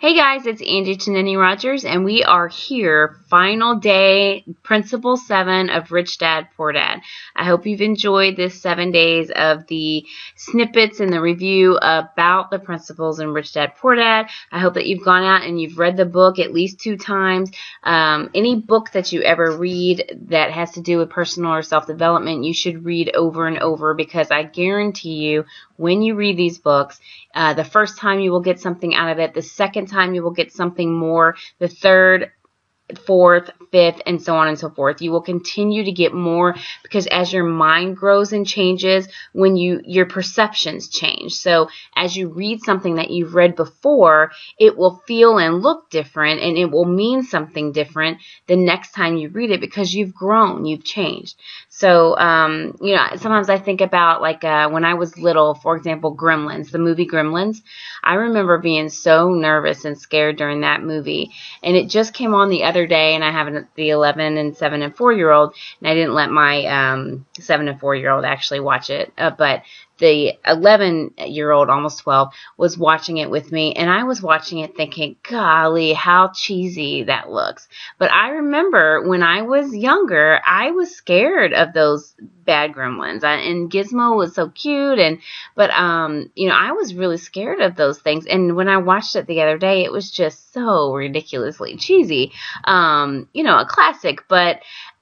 Hey guys, it's Angie Tonini-Rogers, and we are here, final day, Principle 7 of Rich Dad, Poor Dad. I hope you've enjoyed this 7 days of the snippets and the review about the principles in Rich Dad, Poor Dad. I hope that you've gone out and you've read the book at least 2 times. Any book that you ever read that has to do with personal or self-development, you should read over and over, because I guarantee you, when you read these books, the first time you will get something out of it, the second time you will get something more, the third, fourth, fifth, and so on and so forth. You will continue to get more, because as your mind grows and changes, when your perceptions change. So as you read something that you've read before, it will feel and look different, and it will mean something different the next time you read it, because you've grown, you've changed. So, sometimes I think about, like, when I was little, for example, Gremlins, the movie Gremlins. I remember being so nervous and scared during that movie, and it just came on the other day, and I have the 11 and 7 and 4-year-old, and I didn't let my 7 and 4-year-old actually watch it, but the 11-year-old, almost 12, was watching it with me, and I was watching it thinking, golly, how cheesy that looks. But I remember when I was younger, I was scared of those bad gremlins, and Gizmo was so cute, but I was really scared of those things. And when I watched it the other day, it was just so ridiculously cheesy. A classic, but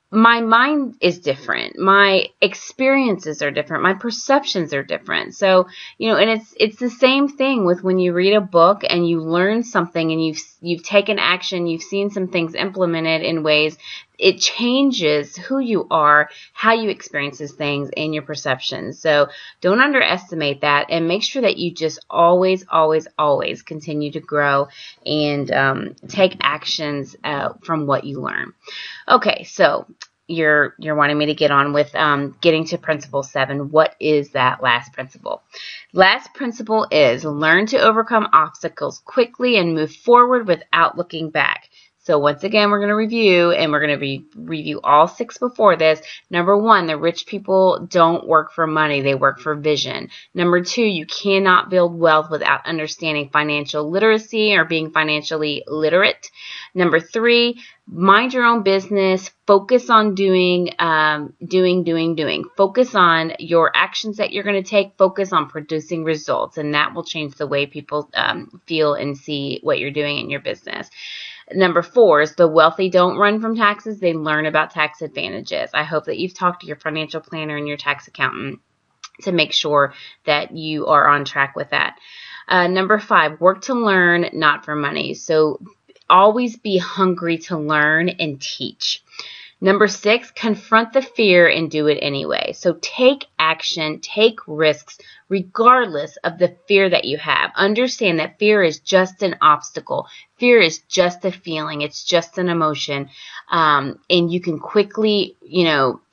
my mind is different. My experiences are different. My perceptions are different. So, and it's the same thing with when you read a book and you learn something and you've taken action, you've seen some things implemented in ways, it changes who you are, how you experience things, and your perceptions. So don't underestimate that, and make sure that you just always, always, always continue to grow and take actions from what you learn. Okay, so you're wanting me to get on with getting to principle 7. What is that last principle? Last principle is learn to overcome obstacles quickly and move forward without looking back. So once again, we're going to review, and we're going to review all 6 before this. Number 1, the rich people don't work for money. They work for vision. Number 2, you cannot build wealth without understanding financial literacy or being financially literate. Number 3, mind your own business. Focus on doing. Focus on your actions that you're going to take. Focus on producing results, and that will change the way people feel and see what you're doing in your business. Number 4 is the wealthy don't run from taxes. They learn about tax advantages. I hope that you've talked to your financial planner and your tax accountant to make sure that you are on track with that. Number 5, work to learn, not for money. So always be hungry to learn and teach. Number 6, confront the fear and do it anyway. So take action, take risks, regardless of the fear that you have. Understand that fear is just an obstacle. Fear is just a feeling. It's just an emotion. And you can quickly,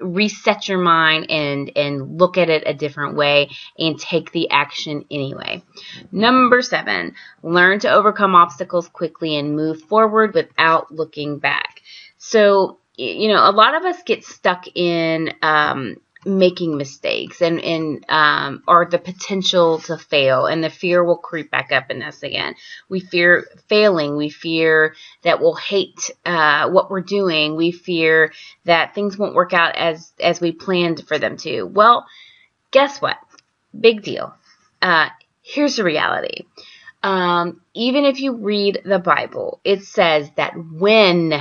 reset your mind and look at it a different way and take the action anyway. Number 7, learn to overcome obstacles quickly and move forward without looking back. So, a lot of us get stuck in making mistakes and or the potential to fail, and the fear will creep back up in us again. We fear failing. We fear that we'll hate what we're doing. We fear that things won't work out as we planned for them to. Well, guess what? Big deal. Here's the reality. Even if you read the Bible, it says that when,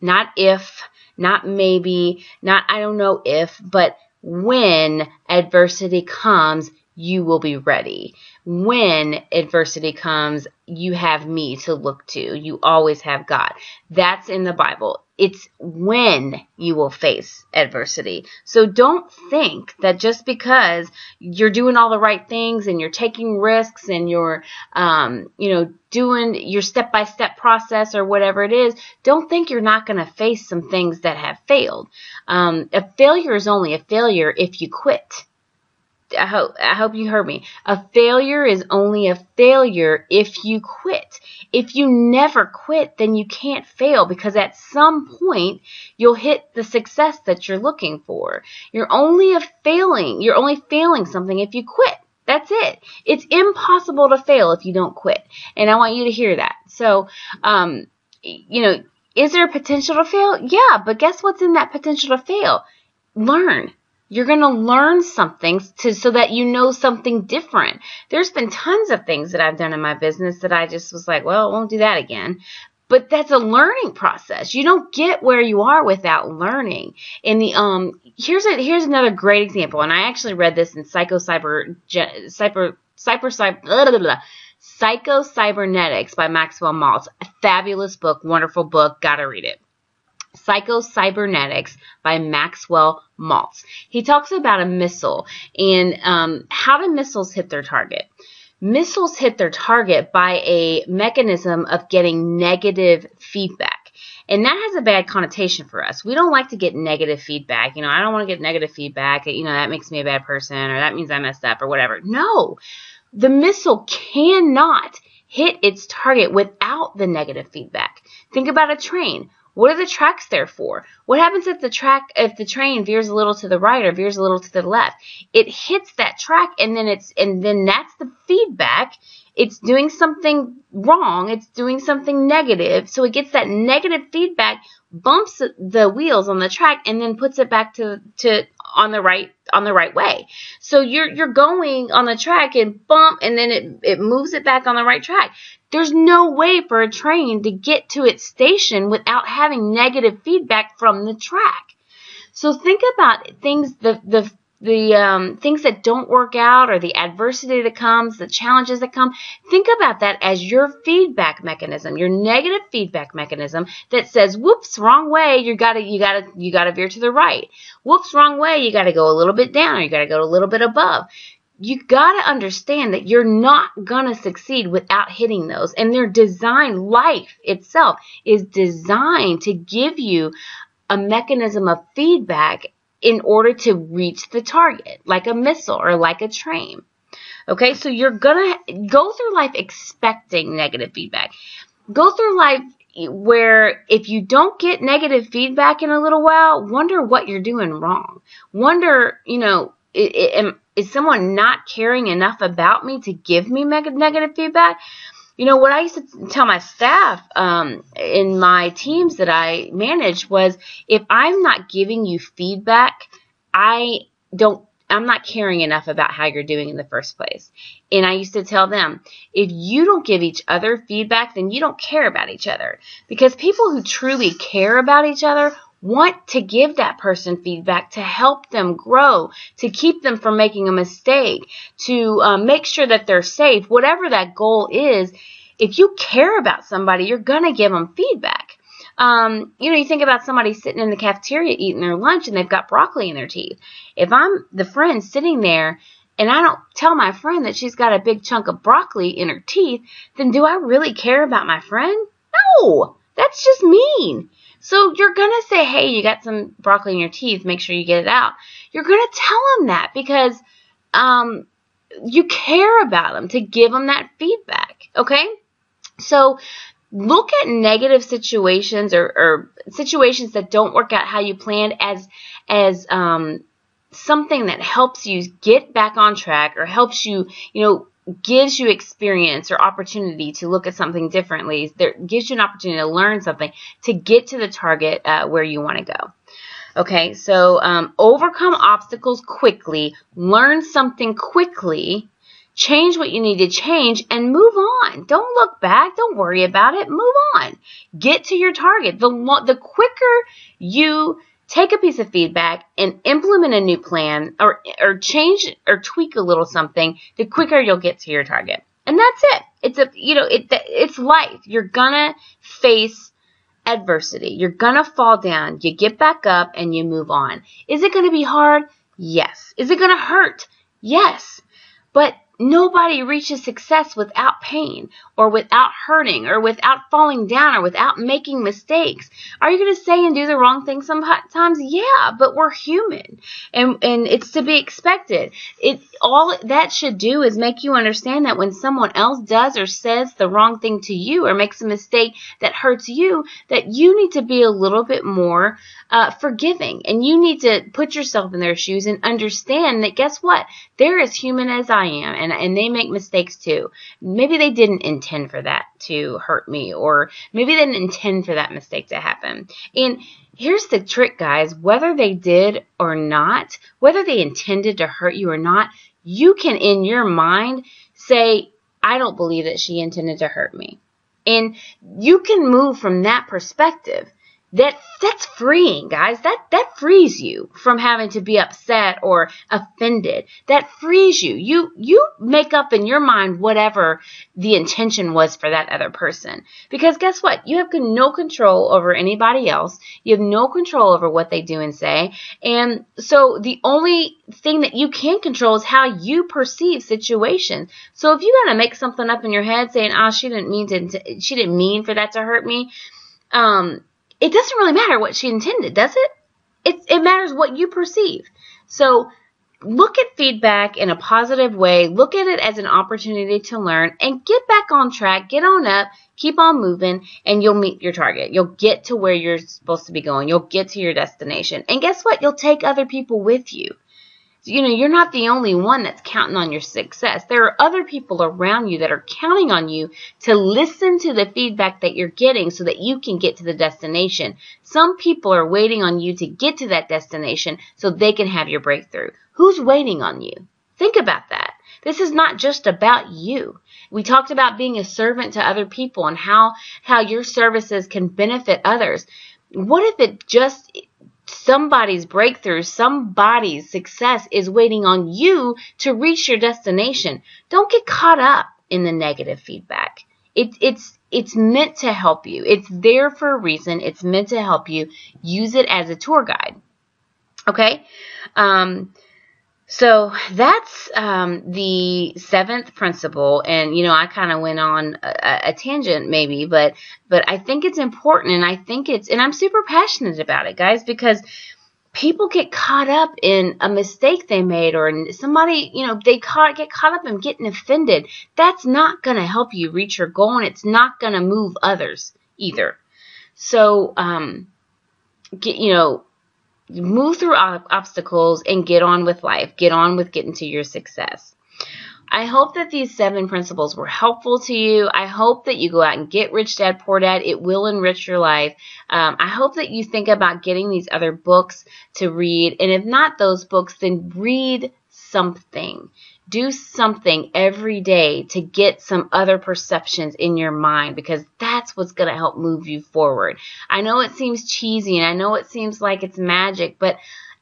not if, not maybe, not I don't know if, but when adversity comes, you will be ready. When adversity comes, you have me to look to. You always have God. That's in the Bible. It's when you will face adversity. So don't think that just because you're doing all the right things and you're taking risks and you're, doing your step-by-step process or whatever it is, don't think you're not going to face some things that have failed. A failure is only a failure if you quit. I hope you heard me. A failure is only a failure if you quit. If you never quit, then you can't fail, because at some point you'll hit the success that you're looking for. You're only failing something if you quit. That's it. It's impossible to fail if you don't quit. And I want you to hear that. So, is there a potential to fail? Yeah, but guess what's in that potential to fail? Learn. You're going to learn something so that you know something different. There's been tons of things that I've done in my business that I just was like, well, I won't do that again. But that's a learning process. You don't get where you are without learning. And here's another great example. And I actually read this in Psycho-Cybernetics by Maxwell Maltz. A fabulous book, wonderful book. Gotta read it. Psycho-Cybernetics by Maxwell Maltz. He talks about a missile and how do missiles hit their target. Missiles hit their target by a mechanism of getting negative feedback. And that has a bad connotation for us. We don't like to get negative feedback. I don't want to get negative feedback. That makes me a bad person, or that means I messed up, or whatever. No, the missile cannot hit its target without the negative feedback. Think about a train. What are the tracks there for? What happens if the train veers a little to the right or veers a little to the left? It hits that track, and then that's the feedback. It's doing something wrong. It's doing something negative. So it gets that negative feedback, bumps the wheels on the track, and then puts it back to on the right way. So you're going on the track and bump, and then it moves it back on the right track. There's no way for a train to get to its station without having negative feedback from the track. So think about things, the things that don't work out, or the adversity that comes, the challenges that come. Think about that as your feedback mechanism, your negative feedback mechanism that says, "Whoops, wrong way. You gotta veer to the right. Whoops, wrong way. You gotta go a little bit down, or you gotta go a little bit above." You got to understand that you're not going to succeed without hitting those. And they're designed, life itself is designed to give you a mechanism of feedback in order to reach the target, like a missile or like a train. Okay, so you're going to go through life expecting negative feedback. Go through life where if you don't get negative feedback in a little while, wonder what you're doing wrong. Wonder, is someone not caring enough about me to give me negative feedback? What I used to tell my staff in my teams that I managed was, if I'm not giving you feedback, I'm not caring enough about how you're doing in the first place. And I used to tell them, if you don't give each other feedback, then you don't care about each other. Because people who truly care about each other want to give that person feedback to help them grow, to keep them from making a mistake, to make sure that they're safe, whatever that goal is. If you care about somebody, you're going to give them feedback. You think about somebody sitting in the cafeteria eating their lunch and they've got broccoli in their teeth. If I'm the friend sitting there and I don't tell my friend that she's got a big chunk of broccoli in her teeth, then do I really care about my friend? No, that's just mean. So you're going to say, hey, you got some broccoli in your teeth, make sure you get it out. You're going to tell them that because you care about them, to give them that feedback, okay? So look at negative situations or situations that don't work out how you planned as something that helps you get back on track, or helps you, gives you experience or opportunity to look at something differently. There gives you an opportunity to learn something to get to the target where you want to go. Okay, so overcome obstacles quickly, learn something quickly, change what you need to change, and move on. Don't look back. Don't worry about it. Move on. Get to your target. The quicker you take a piece of feedback and implement a new plan, or change or tweak a little something, the quicker you'll get to your target. And that's it. It's life. You're gonna face adversity. You're gonna fall down. You get back up and you move on. Is it gonna be hard? Yes. Is it gonna hurt? Yes. But nobody reaches success without pain, or without hurting, or without falling down, or without making mistakes. Are you going to say and do the wrong thing sometimes? Yeah, but we're human, and it's to be expected. All that should do is make you understand that when someone else does or says the wrong thing to you, or makes a mistake that hurts you, that you need to be a little bit more forgiving, and you need to put yourself in their shoes and understand that, guess what? They're as human as I am, and they make mistakes too. Maybe they didn't intend for that to hurt me, or maybe they didn't intend for that mistake to happen. And here's the trick, guys. Whether they did or not, whether they intended to hurt you or not, you can, in your mind, say, I don't believe that she intended to hurt me. And you can move from that perspective. That's freeing, guys. That frees you from having to be upset or offended. That frees you. You make up in your mind whatever the intention was for that other person. Because guess what? You have no control over anybody else. You have no control over what they do and say. And so the only thing that you can control is how you perceive situations. So if you got to make something up in your head saying, "Oh, she didn't mean for that to hurt me," it doesn't really matter what she intended, does it? It matters what you perceive. So look at feedback in a positive way. Look at it as an opportunity to learn and get back on track. Get on up. Keep on moving, and you'll meet your target. You'll get to where you're supposed to be going. You'll get to your destination. And guess what? You'll take other people with you. You know, you're not the only one that's counting on your success. There are other people around you that are counting on you to listen to the feedback that you're getting so that you can get to the destination. Some people are waiting on you to get to that destination so they can have your breakthrough. Who's waiting on you? Think about that. This is not just about you. We talked about being a servant to other people and how your services can benefit others. What if it just somebody's breakthrough, somebody's success is waiting on you to reach your destination? Don't get caught up in the negative feedback. It's meant to help you. It's there for a reason. It's meant to help you. Use it as a tour guide. Okay? So that's the seventh principle, and I kind of went on a tangent maybe, but I think it's important, and I'm super passionate about it, guys, because people get caught up in a mistake they made, or somebody, they get caught up in getting offended. That's not going to help you reach your goal, and it's not going to move others either. So, move through obstacles and get on with life. Get on with getting to your success. I hope that these 7 principles were helpful to you. I hope that you go out and get Rich Dad, Poor Dad. It will enrich your life. I hope that you think about getting these other books to read. And if not those books, then read something. Do something every day to get some other perceptions in your mind, because that's what's going to help move you forward. I know it seems cheesy and I know it seems like it's magic, but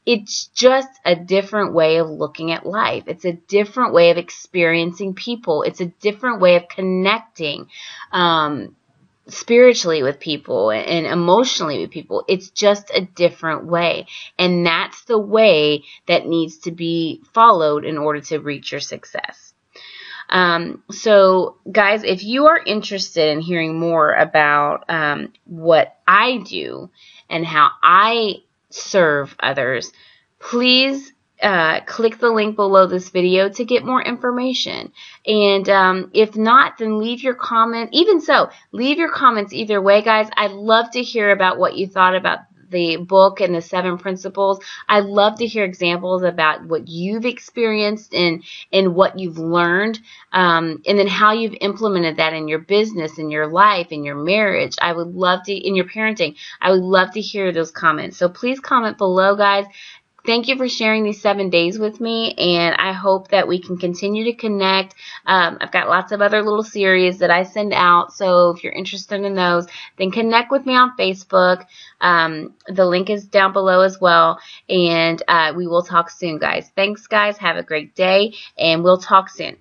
it's just a different way of looking at life. It's a different way of experiencing people. It's a different way of connecting spiritually with people and emotionally with people. It's just a different way. And that's the way that needs to be followed in order to reach your success. So guys, if you are interested in hearing more about what I do and how I serve others, please click the link below this video to get more information. And if not, then leave your comment. Even so, leave your comments either way, guys. I'd love to hear about what you thought about the book and the 7 principles. I'd love to hear examples about what you've experienced and what you've learned, and then how you've implemented that in your business, in your life, in your marriage. I would love to, in your parenting, I would love to hear those comments. So please comment below, guys. Thank you for sharing these 7 days with me, and I hope that we can continue to connect. I've got lots of other little series that I send out, so if you're interested in those, then connect with me on Facebook. The link is down below as well, and we will talk soon, guys. Thanks, guys. Have a great day, and we'll talk soon.